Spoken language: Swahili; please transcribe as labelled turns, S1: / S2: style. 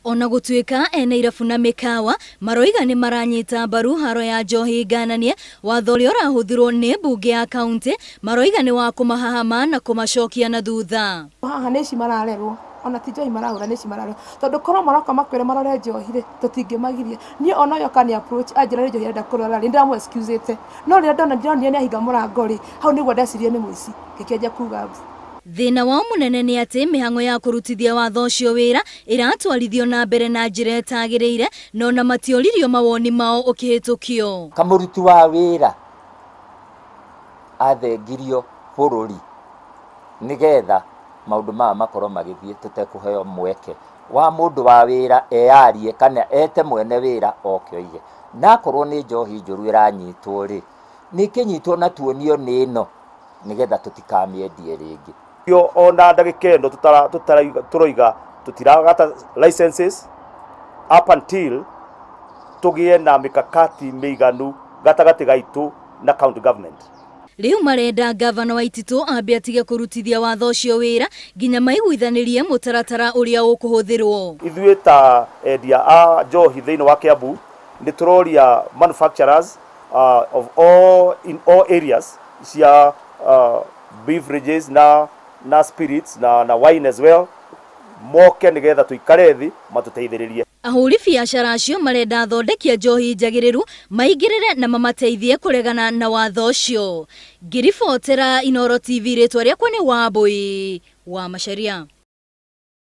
S1: Ona gutuika ene irabu na mikawa maroiga ni maranyita mbaru haro ya njohi ngananie watho uria urahuthirwo ni mbunge ya kaunti maroiga ni wa kumahahama na kumacokia na thutha.
S2: Haha ni ici mararerwo ona ti njohi marahura ni ici mararerwo tondu korwo maroka makwire marore njohi tutingimagiria ni ona yo kani approach anjira ni njohi enda kurora ri ndamu excusete no ri ndona ndironi ni ahinga murango ri hau niguo ndecirie ni muici gikienja kuga
S1: thina wa munene ni ati mihango ya kurutithia watho ucio wira iratwarithio na mbere na njira itagiriire no na matioririo mawoni mao ukihitukio.
S3: Kamuruti wa wira athengirio bururi nigetha maundu ma makorwo magithie tutekuheo mweke wa mundu wa wira earie kana ete mwene wira okioige na korwo ni njohi njuru iranyitwo ri nikinyitwo na tuonio ni ino nigetha tutikamiendie ringi.
S4: Yo ona ndagikendo turoiga tutiragata licenses up until tugie na mikakati meiganu gatagati gaitu na county government.
S1: Riu marenda gavana wa Ititu ambe atige kurutithia watho ucio wira nginya maiguithanirie mutaratara uria ukuhuthirwo.
S4: Ithuĩ ta endia a njohi thiini wa Kiambu ni turoria manufacturers in all areas cia beverages na spirits na wine as well moke nigetha tuikare thi matuteithiririe.
S1: Ahuri biashara acio marenda thondekia njohi njagiriru maingirire na mamateithie kuregana na watho ucio. Ngiribotera Inooro TV ritwa riakwa ni Wambui wa Macharia.